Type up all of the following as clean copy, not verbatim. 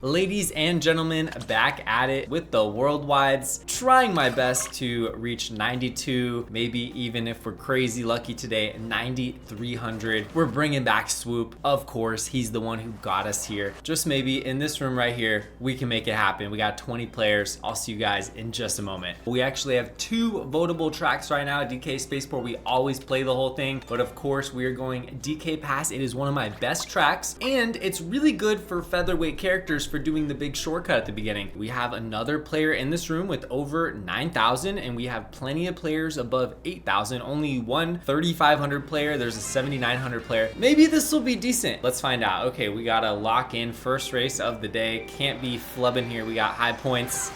Ladies and gentlemen, back at it with the worldwides, trying my best to reach 92, maybe even if we're crazy lucky today, 9,300. We're bringing back Swoop. Of course, he's the one who got us here. Just maybe in this room right here, we can make it happen. We got 20 players. I'll see you guys in just a moment. We actually have 2 votable tracks right now. DK Spaceport, we always play the whole thing, but of course we are going DK Pass. It is one of my best tracks, and it's really good for featherweight characters for doing the big shortcut at the beginning. We have another player in this room with over 9,000, and we have plenty of players above 8,000. Only one 3,500 player. There's a 7,900 player. Maybe this will be decent. Let's find out. Okay, we gotta lock in first race of the day. Can't be flubbing here. We got high points.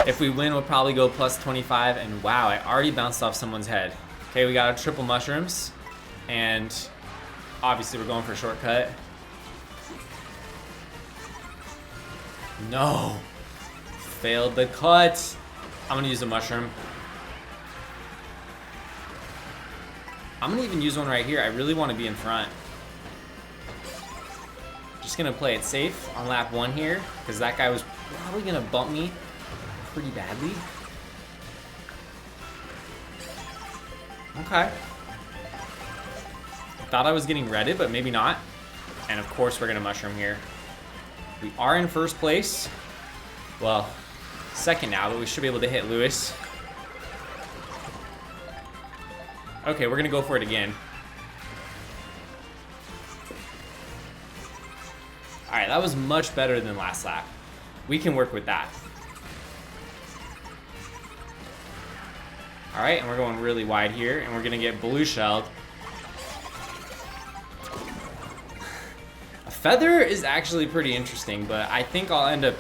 If we win, we'll probably go plus 25. And wow, I already bounced off someone's head. Okay, we got our triple mushrooms, and obviously we're going for a shortcut. No, failed the cut. I'm gonna use a mushroom. I'm gonna even use one right here. I really want to be in front. Just gonna play it safe on lap 1 here, because that guy was probably gonna bump me pretty badly. Okay. Thought I was getting redded, but maybe not. And of course we're gonna mushroom here. We are in first place. Well, second now, but we should be able to hit Lewis. Okay, we're gonna go for it again. All right, that was much better than last lap. We can work with that. All right, and we're going really wide here, and we're gonna get blue shelled. Feather is actually pretty interesting, but I think I'll end up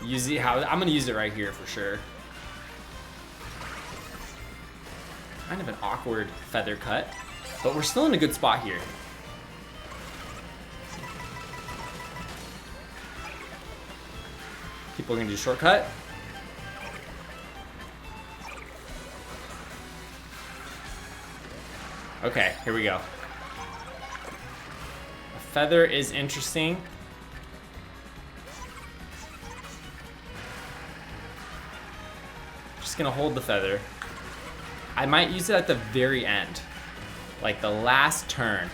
using I'm gonna use it right here for sure. Kind of an awkward feather cut, but we're still in a good spot here. People are gonna do shortcut. Okay, here we go. Feather is interesting. Just gonna hold the feather. I might use it at the very end, like the last turn.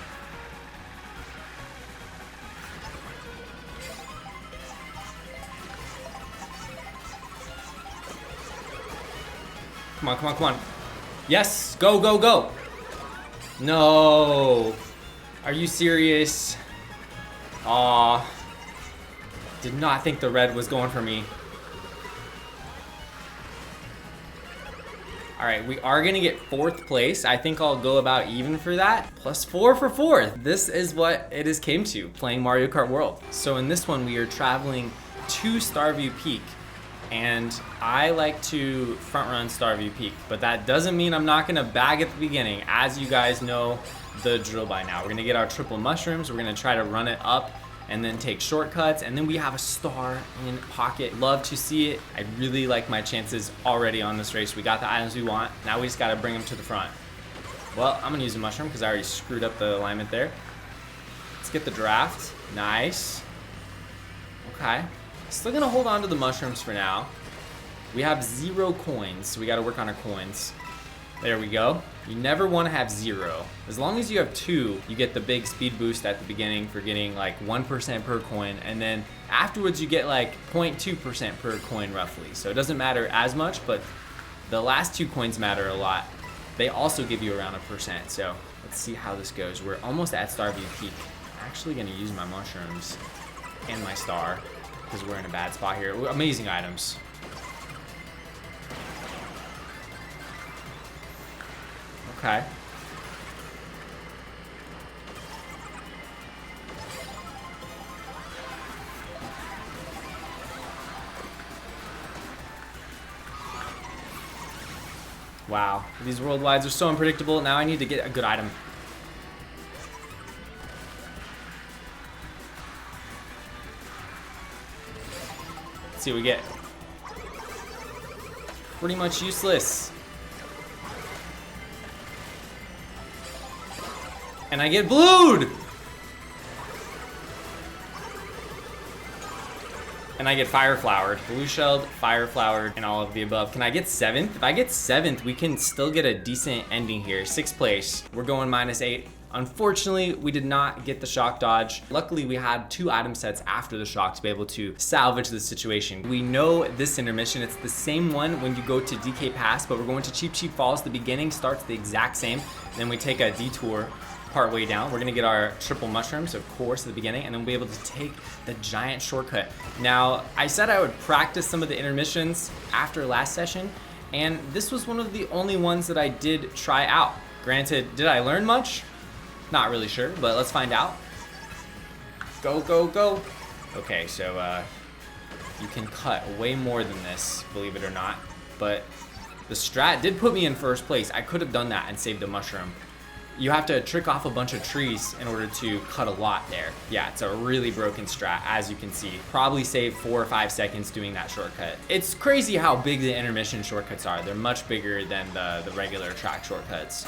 Come on, come on, come on. Yes, go, go, go. No. Are you serious? Aw, did not think the red was going for me. All right, we are gonna get 4th place. I think I'll go about even for that. Plus 4 for 4th. This is what it has came to, playing Mario Kart World. So in this one, we are traveling to Starview Peak, and I like to front run Starview Peak, but that doesn't mean I'm not gonna bag at the beginning. As you guys know the drill by now. We're gonna get our triple mushrooms, we're gonna try to run it up and then take shortcuts, and then we have a star in pocket. Love to see it. I really like my chances already on this race. We got the items we want. Now we just gotta bring them to the front. Well, I'm gonna use a mushroom because I already screwed up the alignment there. Let's get the draft. Nice. Okay. Still gonna hold on to the mushrooms for now. We have 0 coins, so we gotta work on our coins. There we go. You never want to have 0. As long as you have 2, you get the big speed boost at the beginning for getting like 1% per coin, and then afterwards you get like 0.2% per coin roughly. So it doesn't matter as much, but the last 2 coins matter a lot. They also give you around 1%. So let's see how this goes. We're almost at Starview Peak. I'm actually gonna use my mushrooms and my star because we're in a bad spot here. Amazing items. Okay. Wow, these worldwides are so unpredictable. Now I need to get a good item. Let's see what we get. Pretty much useless. And I get blued! And I get fire flowered, blue shelled, fire flowered, and all of the above. Can I get 7th? If I get 7th, we can still get a decent ending here. 6th place, we're going -8. Unfortunately, we did not get the shock dodge. Luckily, we had 2 item sets after the shock to be able to salvage the situation. We know this intermission, it's the same one when you go to DK Pass, but we're going to Cheap Cheap Falls. The beginning starts the exact same. Then we take a detour part way down. We're gonna get our triple mushrooms, of course, at the beginning, and then we'll be able to take the giant shortcut. Now, I said I would practice some of the intermissions after last session, and this was one of the only ones that I did try out. Granted, did I learn much? Not really sure, but let's find out. Go, go, go. Okay, so you can cut way more than this, believe it or not, but the strat did put me in first place. I could have done that and saved a mushroom. You have to trick off a bunch of trees in order to cut a lot there. Yeah, it's a really broken strat, as you can see. Probably saved 4 or 5 seconds doing that shortcut. It's crazy how big the intermission shortcuts are. They're much bigger than the regular track shortcuts.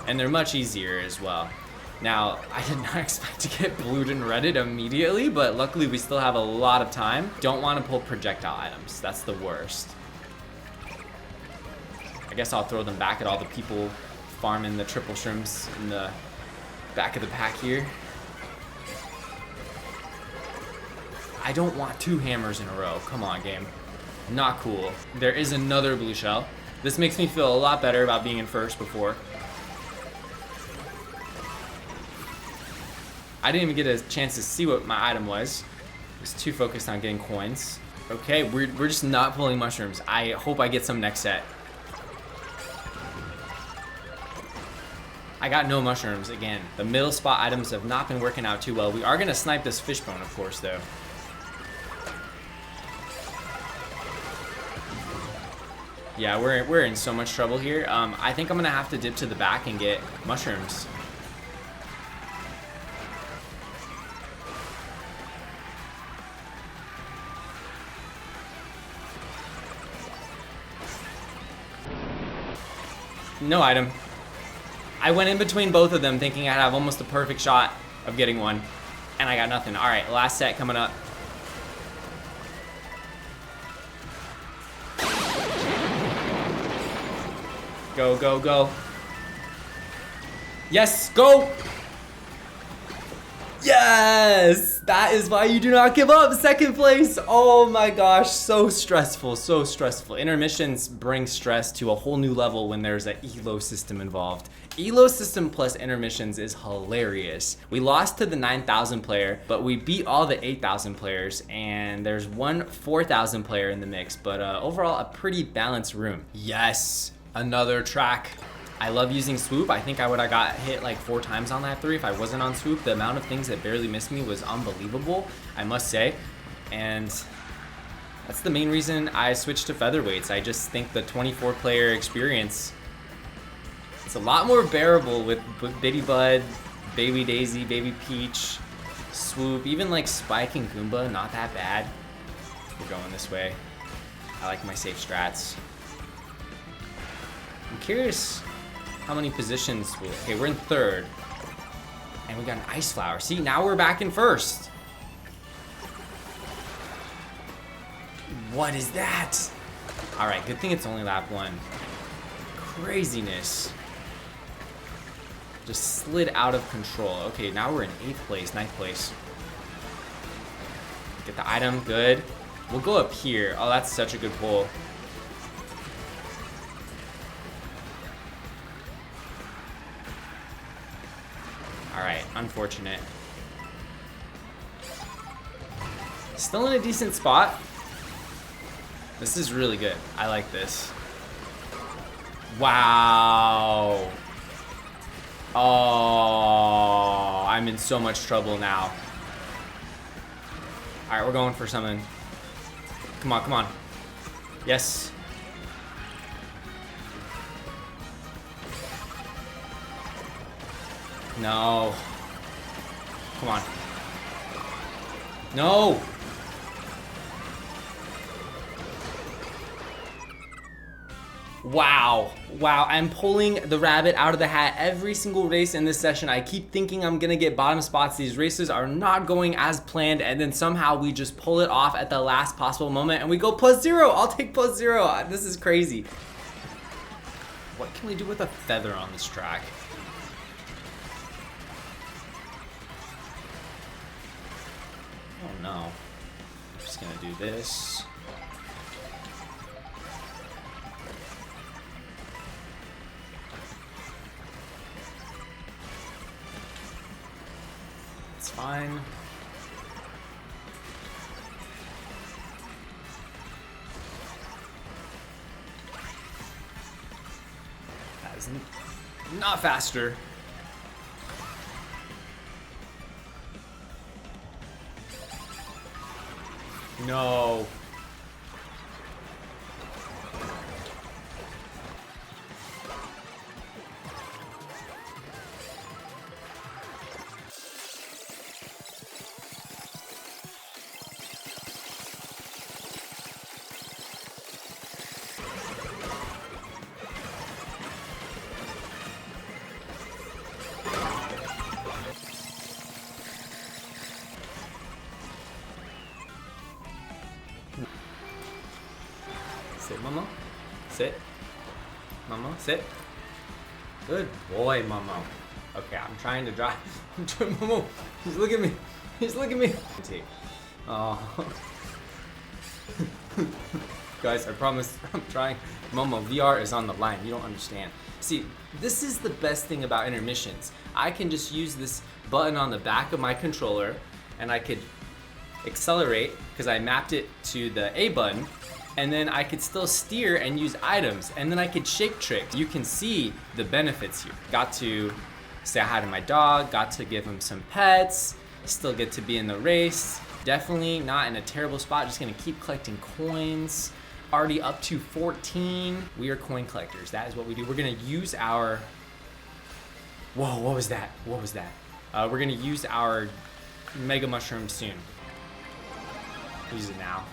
And they're much easier as well. Now, I did not expect to get blued and redded immediately, but luckily we still have a lot of time. Don't want to pull projectile items. That's the worst. I guess I'll throw them back at all the people farming the triple shrooms in the back of the pack here. I don't want 2 hammers in a row. Come on, game. Not cool. There is another blue shell. This makes me feel a lot better about being in first before. I didn't even get a chance to see what my item was. I was too focused on getting coins. Okay, we're just not pulling mushrooms. I hope I get some next set. I got no mushrooms again. The middle spot items have not been working out too well. We are gonna snipe this fishbone, of course, though. Yeah, we're in so much trouble here. I think I'm gonna have to dip to the back and get mushrooms. No item. I went in between both of them thinking I'd have almost a perfect shot of getting one, and I got nothing. All right, last set coming up. Go, go, go. Yes, go! Yes! That is why you do not give up. 2nd place. Oh my gosh, so stressful, so stressful. Intermissions bring stress to a whole new level when there's an elo system involved. Elo system plus intermissions is hilarious. We lost to the 9,000 player, but we beat all the 8,000 players, and there's one 4,000 player in the mix, but overall a pretty balanced room. Yes, another track. I love using swoop. I think I would have got hit like 4 times on lap 3 if I wasn't on swoop. The amount of things that barely missed me was unbelievable, I must say. And that's the main reason I switched to featherweights. I just think the 24 player experience, it's a lot more bearable with Bitty Bud, Baby Daisy, Baby Peach, swoop, even like Spike and Goomba, not that bad. We're going this way. I like my safe strats. I'm curious how many positions will... Okay, we're in 3rd. And we got an ice flower. See, now we're back in 1st. What is that? All right, good thing it's only lap 1. Craziness. Just slid out of control. Okay, now we're in 8th place, 9th place. Get the item, good. We'll go up here. Oh, that's such a good pull. Alright, unfortunate. Still in a decent spot. This is really good. I like this. Wow. Oh, I'm in so much trouble now. Alright, we're going for something. Come on, come on. Yes. No. Come on. No. Wow, I'm pulling the rabbit out of the hat every single race in this session. I keep thinking I'm gonna get bottom spots. These races are not going as planned, and then somehow we just pull it off at the last possible moment and we go +0. I'll take +0. This is crazy. What can we do with a feather on this track? Oh no. I'm just gonna do this. It's fine. That is not faster. No. Sit, Momo. Sit. Momo, sit. Good boy, Momo. Okay, I'm trying to drive. Momo, he's looking at me. He's looking at me. Oh. Guys, I promise I'm trying. Momo, VR is on the line. You don't understand. See, this is the best thing about intermissions. I can just use this button on the back of my controller and I could accelerate because I mapped it to the A button, and then I could still steer and use items, and then I could shake tricks. You can see the benefits here. Got to say hi to my dog, got to give him some pets, still get to be in the race. Definitely not in a terrible spot, just gonna keep collecting coins. Already up to 14. We are coin collectors, that is what we do. We're gonna use our, whoa, what was that? What was that? We're gonna use our Mega Mushroom soon. Use it now.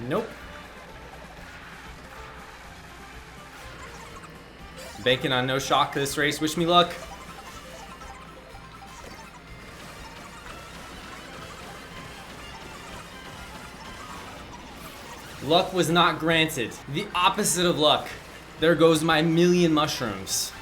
Nope. Banking on no shock this race. Wish me luck. Luck was not granted. The opposite of luck. There goes my million mushrooms.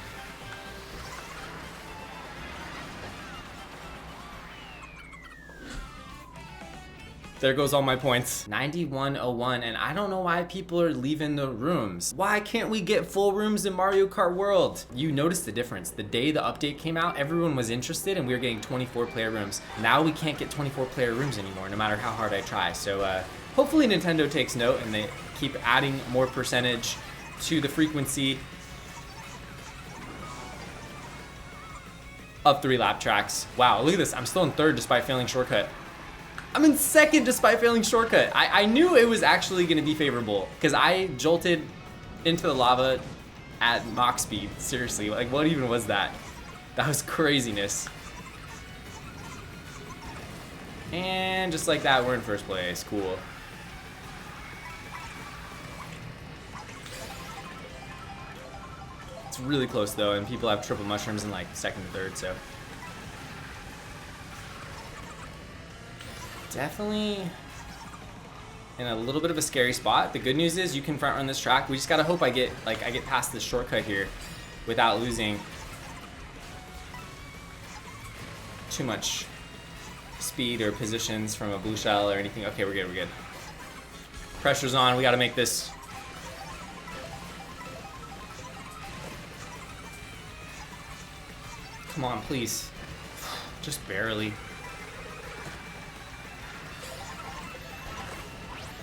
There goes all my points. 9101, and I don't know why people are leaving the rooms. Why can't we get full rooms in Mario Kart World? You noticed the difference. The day the update came out, everyone was interested and we were getting 24 player rooms. Now we can't get 24 player rooms anymore, no matter how hard I try. So hopefully Nintendo takes note and they keep adding more percentage to the frequency of 3-lap tracks. Wow, look at this. I'm still in third despite failing shortcut. I'm in second despite failing shortcut. I knew it was actually gonna be favorable because I jolted into the lava at Mach speed. Seriously, like what even was that? That was craziness. And just like that, we're in first place. Cool. It's really close though, and people have triple mushrooms in like second and third, so. Definitely in a little bit of a scary spot. The good news is you can front run this track. We just gotta hope I get past this shortcut here without losing too much speed or positions from a blue shell or anything. Okay, we're good, we're good. Pressure's on, we gotta make this. Come on, please. Just barely.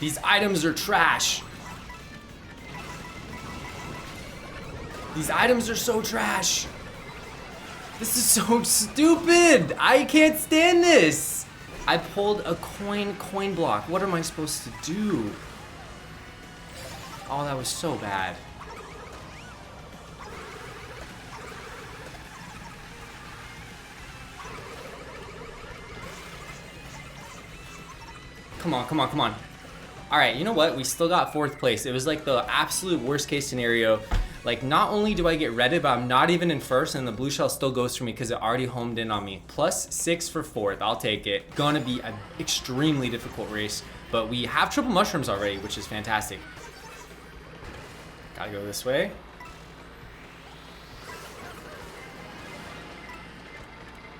These items are trash. These items are so trash. This is so stupid. I can't stand this. I pulled a coin block. What am I supposed to do? Oh, that was so bad. Come on, come on, come on. All right, you know what? We still got 4th place. It was like the absolute worst case scenario. Like, not only do I get redded, but I'm not even in 1st, and the blue shell still goes for me because it already homed in on me. +6 for 4th. I'll take it. Gonna be an extremely difficult race, but we have triple mushrooms already, which is fantastic. Gotta go this way.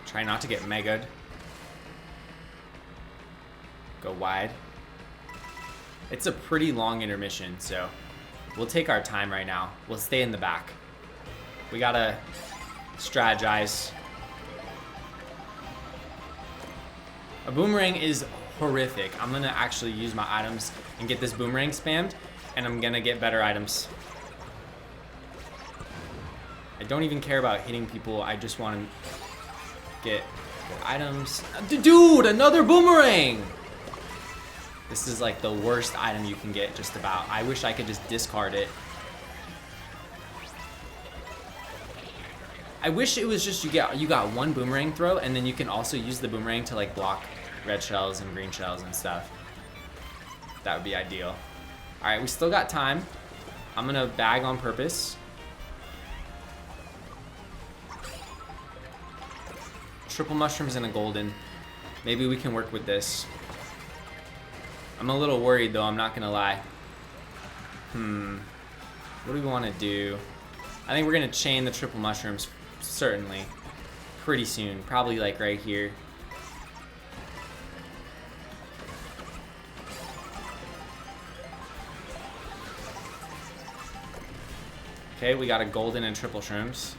Try not to get mega'd. Go wide. It's a pretty long intermission, so we'll take our time right now. We'll stay in the back. We gotta strategize. A boomerang is horrific. I'm gonna actually use my items and get this boomerang spammed, and I'm gonna get better items. I don't even care about hitting people. I just want to get good items. Dude, another boomerang! This is like the worst item you can get, just about. I wish I could just discard it. I wish it was just you got one boomerang throw, and then you can also use the boomerang to like block red shells and green shells and stuff. That would be ideal. All right, we still got time. I'm gonna bag on purpose. Triple mushrooms and a golden. Maybe we can work with this. I'm a little worried though, I'm not gonna lie. What do we want to do? I think we're gonna chain the triple mushrooms, certainly. Pretty soon, probably like right here. Okay, we got a golden and triple shrooms.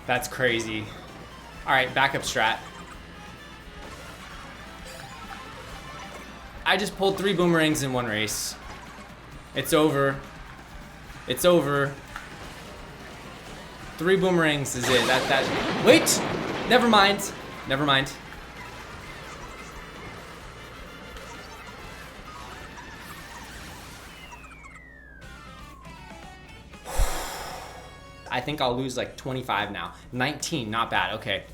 That's crazy. All right, backup strat. I just pulled 3 boomerangs in one race. It's over. It's over. 3 boomerangs is it. Wait! Never mind. Never mind. I think I'll lose like 25 now. 19, not bad. Okay,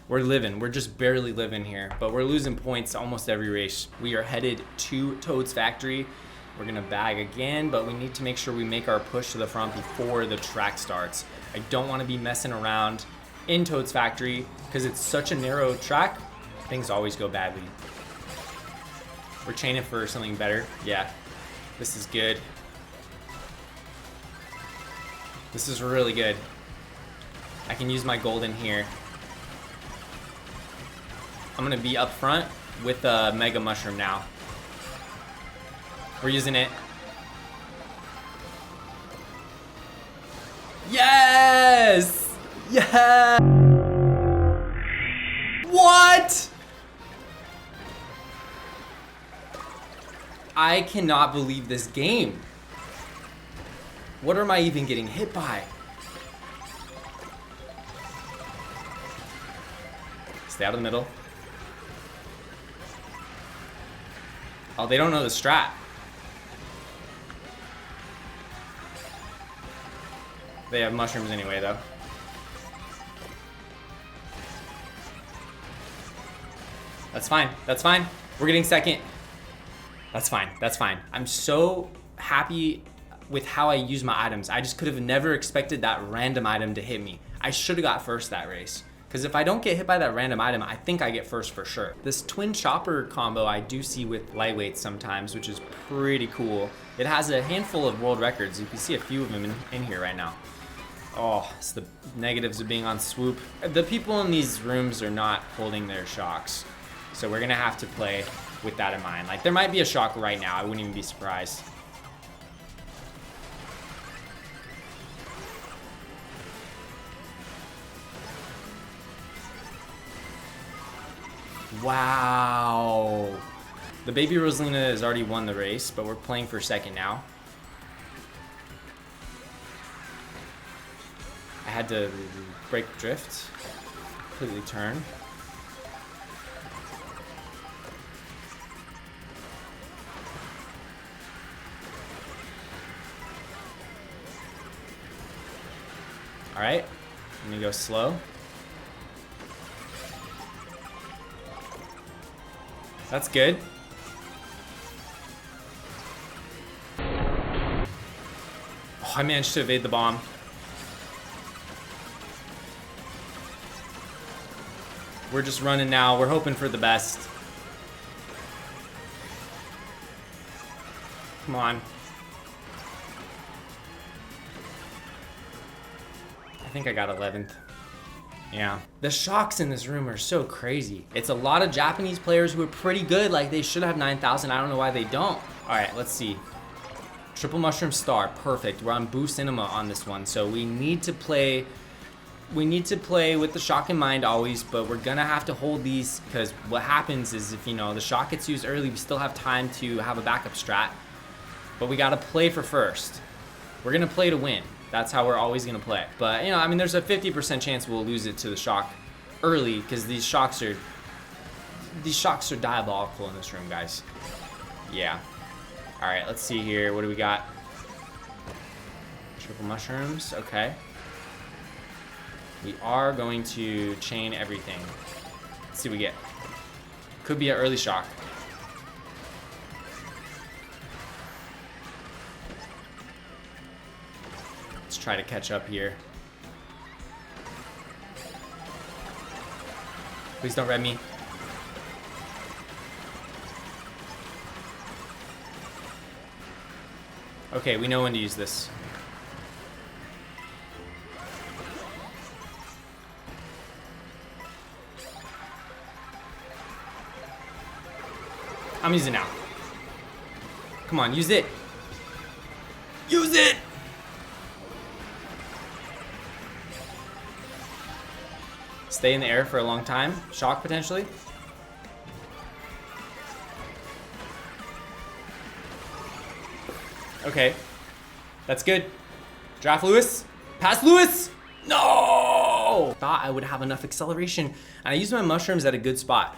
we're living. We're just barely living here, but we're losing points almost every race. We are headed to Toad's factory. We're gonna bag again, but we need to make sure we make our push to the front before the track starts. I don't want to be messing around in Toad's factory because it's such a narrow track. Things always go badly. We're chaining for something better. Yeah, this is good. This is really good. I can use my golden here. I'm gonna be up front with a mega mushroom now. We're using it. Yes! Yeah! What? I cannot believe this game. What am I even getting hit by? Stay out of the middle. Oh, they don't know the strat. They have mushrooms anyway, though. That's fine. That's fine. We're getting second. That's fine. That's fine. I'm so happy with how I use my items. I just could have never expected that random item to hit me. I should have got first that race. Because if I don't get hit by that random item, I think I get first for sure. This twin chopper combo I do see with lightweights sometimes, which is pretty cool. It has a handful of world records. You can see a few of them in here right now. Oh, it's the negatives of being on swoop. The people in these rooms are not holding their shocks. So we're gonna have to play with that in mind. Like, there might be a shock right now. I wouldn't even be surprised. Wow. The baby Rosalina has already won the race, but we're playing for second now. I had to break drift, completely turn. All right, let me go slow. That's good. Oh, I managed to evade the bomb. We're just running now. We're hoping for the best. Come on. I think I got 11th. Yeah. The shocks in this room are so crazy. It's a lot of Japanese players who are pretty good. Like, they should have 9,000. I don't know why they don't. All right, let's see. Triple mushroom star, perfect. We're on Boo Cinema on this one, so we need to play with the shock in mind always, but we're gonna have to hold these because what happens is if, you know, the shock gets used early, we still have time to have a backup strat, but we gotta play for first. We're gonna play to win. That's how we're always gonna play. But, you know, I mean, there's a 50% chance we'll lose it to the shock early because these shocks are diabolical in this room, guys. Yeah. All right, let's see here. What do we got? Triple mushrooms, okay. We are going to chain everything. Let's see what we get. Could be an early shock. Let's try to catch up here. Please don't red me. Okay, we know when to use this. I'm using it now. Come on, use it. Use it! Stay in the air for a long time. Shock potentially. Okay. That's good. Draft Lewis. Pass Lewis! No! Thought I would have enough acceleration. And I used my mushrooms at a good spot.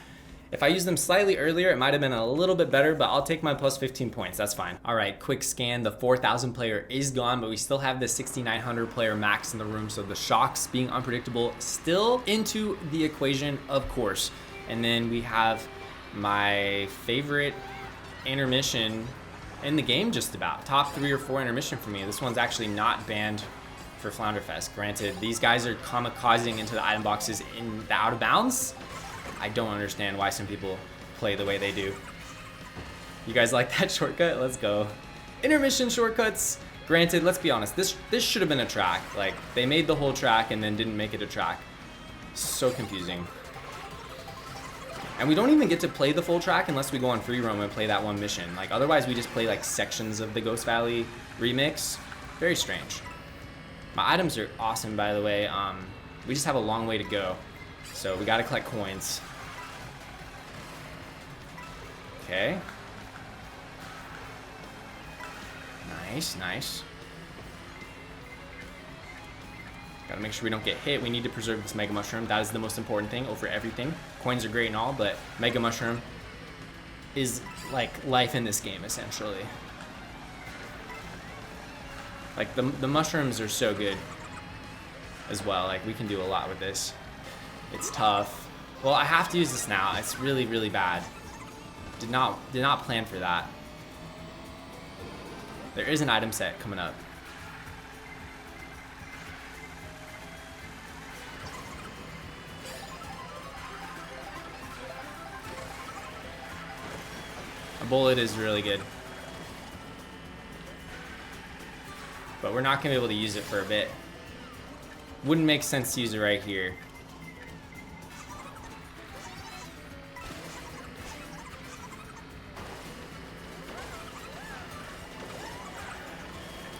If I used them slightly earlier, it might have been a little bit better, but I'll take my plus 15 points. That's fine. All right, quick scan. The 4,000 player is gone, but we still have the 6,900 player max in the room. So the shocks being unpredictable still into the equation, of course. And then we have my favorite intermission in the game, just about. Top 3 or 4 intermission for me. This one's actually not banned for Flounderfest. Granted, these guys are kamikazing into the item boxes in the out of bounds. I don't understand why some people play the way they do. You guys like that shortcut? Let's go. Intermission shortcuts. Granted, let's be honest, this should have been a track. Like, they made the whole track and then didn't make it a track. So confusing. And we don't even get to play the full track unless we go on free roam and play that one mission. Like, otherwise we just play like sections of the Ghost Valley remix. Very strange. My items are awesome, by the way. We just have a long way to go. So we gotta collect coins. Okay. Nice, nice. Gotta make sure we don't get hit. We need to preserve this Mega Mushroom. That is the most important thing over everything. Coins are great and all, but Mega Mushroom is like life in this game, essentially. Like, the mushrooms are so good as well. Like, we can do a lot with this. It's tough. Well, I have to use this now. It's really, really bad. Did not plan for that. There is an item set coming up. A bullet is really good. But we're not gonna be able to use it for a bit. Wouldn't make sense to use it right here.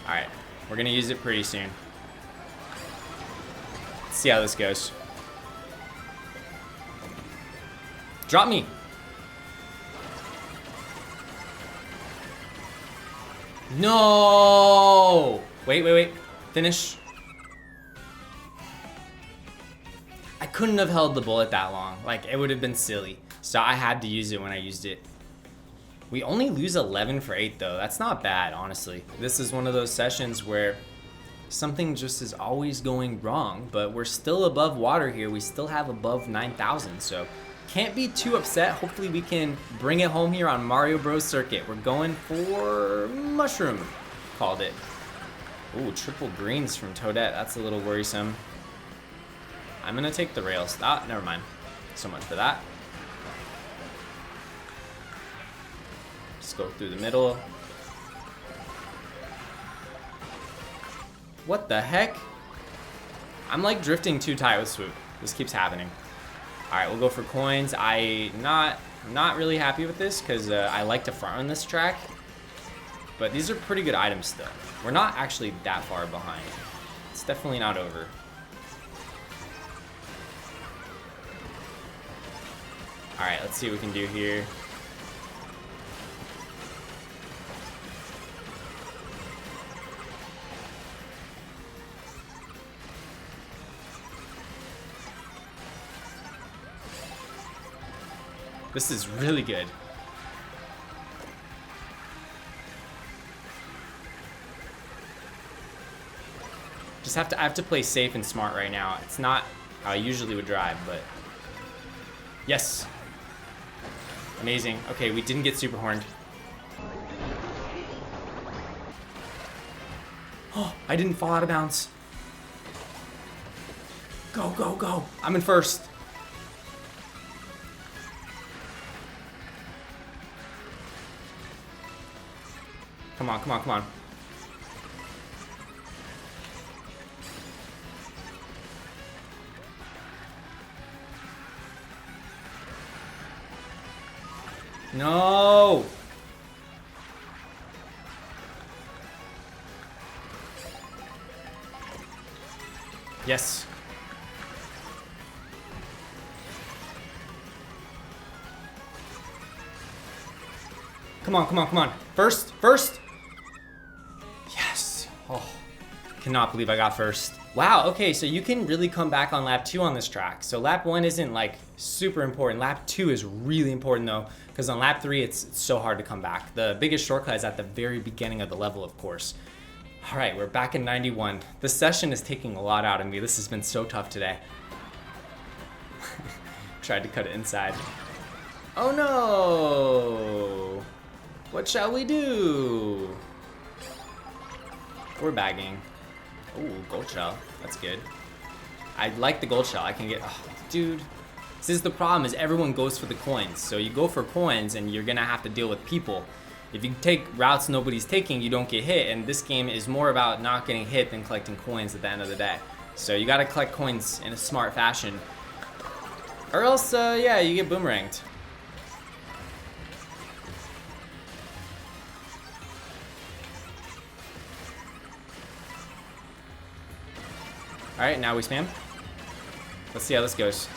Alright, we're gonna use it pretty soon. Let's see how this goes. Drop me! No! Wait. Finish. I couldn't have held the bullet that long. Like, it would have been silly. So I had to use it when I used it. We only lose 11 for 8 though. That's not bad, honestly. This is one of those sessions where Something just is always going wrong, but we're still above water here. We still have above 9,000, so can't be too upset. Hopefully we can bring it home here on Mario Bros. Circuit. We're going for Mushroom, called it. Ooh, triple greens from Toadette. That's a little worrisome. I'm gonna take the rails. Ah, never mind. So much for that. Just go through the middle. What the heck? I'm like drifting too tight with Swoop. This keeps happening. All right, we'll go for coins. I'm not really happy with this because I like to front run this track, but these are pretty good items still. We're not actually that far behind. It's definitely not over. All right, let's see what we can do here. This is really good. I have to play safe and smart right now. It's not how I usually would drive, but yes. Amazing. Okay, we didn't get super horned. Oh, I didn't fall out of bounds. Go, go, go. I'm in first. Come on, come on, come on. No! Yes. Come on, come on, come on. First, first. Yes. Oh, cannot believe I got first. Wow, okay, so you can really come back on lap 2 on this track. So lap 1 isn't like super important. Lap 2 is really important though, because on lap 3 it's so hard to come back. The biggest shortcut is at the very beginning of the level, of course. All right, we're back in 91. This session is taking a lot out of me. This has been so tough today. Tried to cut it inside. Oh no! What shall we do? We're bagging. Ooh, gold shell. That's good. I like the gold shell. I can get... Oh, dude. This is the problem, is everyone goes for the coins. So you go for coins and you're going to have to deal with people. If you take routes nobody's taking, you don't get hit. And this game is more about not getting hit than collecting coins at the end of the day. So you got to collect coins in a smart fashion. Or else, yeah, you get boomeranged. All right, now we spam. Let's see how this goes.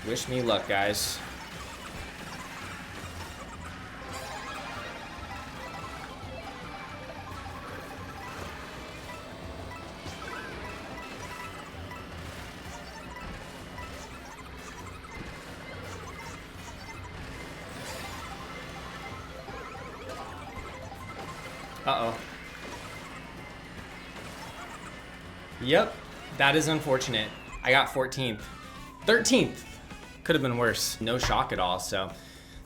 Wish me luck, guys. Uh-oh. Yep. That is unfortunate. I got 14th. 13th! Could have been worse. No shock at all, so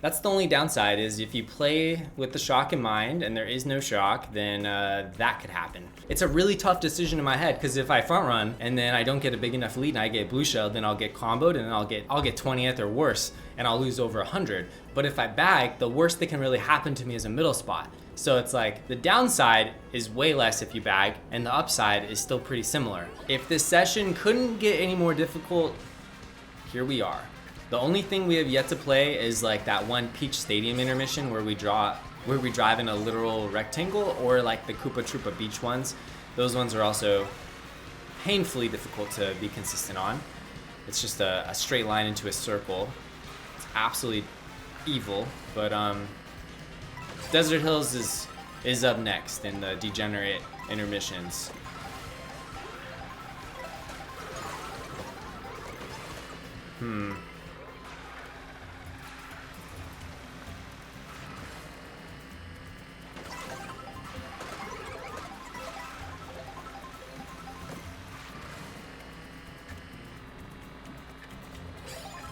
that's the only downside, is if you play with the shock in mind and there is no shock, then that could happen. It's a really tough decision in my head, because if I front run and then I don't get a big enough lead and I get blue shell, then I'll get comboed and then I'll get 20th or worse, and I'll lose over 100. But if I bag, the worst that can really happen to me is a middle spot. So it's like the downside is way less if you bag, and the upside is still pretty similar. If this session couldn't get any more difficult, here we are. The only thing we have yet to play is like that one Peach Stadium intermission where we drive in a literal rectangle, or like the Koopa Troopa Beach ones. Those ones are also painfully difficult to be consistent on. It's just a straight line into a circle. It's absolutely evil, but Desert Hills is up next in the Degenerate intermissions.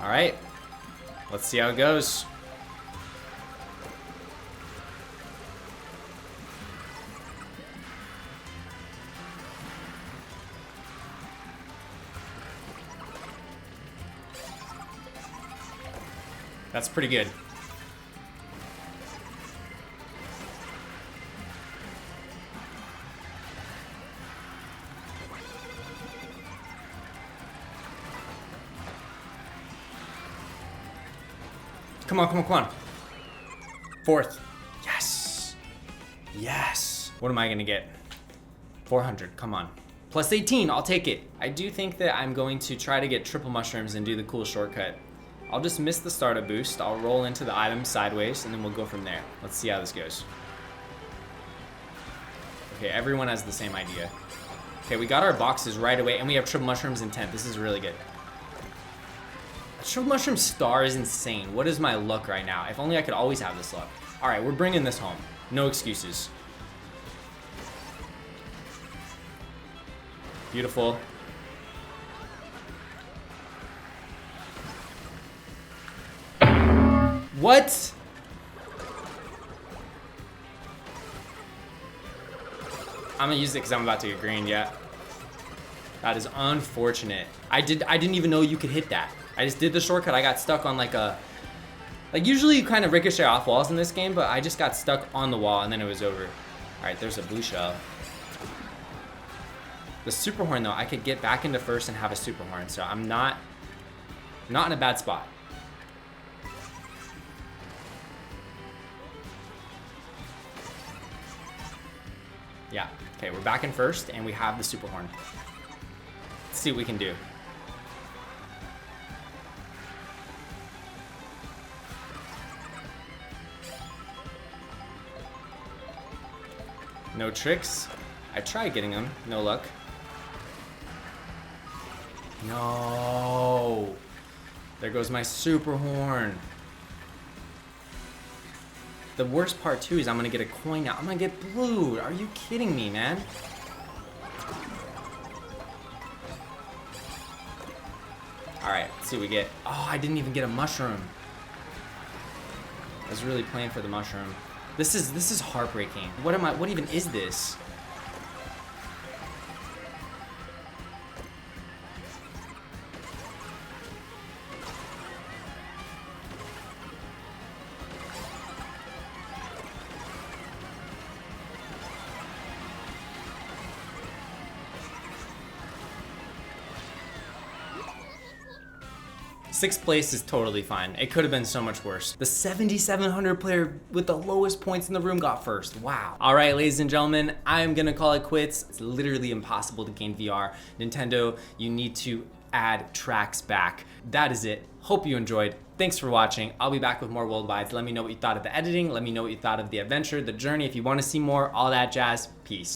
All right, let's see how it goes. That's pretty good. Come on, come on, come on. Fourth. Yes. Yes. What am I gonna get? 400, come on. Plus 18, I'll take it. I do think that I'm going to try to get triple mushrooms and do the cool shortcut. I'll just miss the startup boost. I'll roll into the item sideways and then we'll go from there. Let's see how this goes. Okay, everyone has the same idea. Okay, we got our boxes right away and we have triple mushrooms in 10th. This is really good. A triple mushroom star is insane. What is my luck right now? If only I could always have this luck. All right, we're bringing this home. No excuses. Beautiful. What? I'm gonna use it because I'm about to get green, yeah. That is unfortunate. I didn't even know you could hit that. I just did the shortcut. I got stuck on like usually you kind of ricochet off walls in this game, but I just got stuck on the wall and then it was over. All right, there's a blue shell. The super horn though, I could get back into first and have a super horn, so I'm not in a bad spot. Yeah, okay, we're back in first and we have the super horn. Let's see what we can do. No tricks. I tried getting them, no luck. No. There goes my super horn. The worst part too is I'm gonna get a coin now. I'm gonna get blue. Are you kidding me, man? All right, let's see what we get. Oh, I didn't even get a mushroom. I was really playing for the mushroom. This is heartbreaking. What even is this? Sixth place is totally fine. It could have been so much worse. The 7,700 player with the lowest points in the room got first. Wow. All right, ladies and gentlemen, I'm gonna call it quits. It's literally impossible to gain VR. Nintendo, you need to add tracks back. That is it. Hope you enjoyed. Thanks for watching. I'll be back with more worldwides. Let me know what you thought of the editing. Let me know what you thought of the adventure, the journey. If you want to see more, all that jazz. Peace.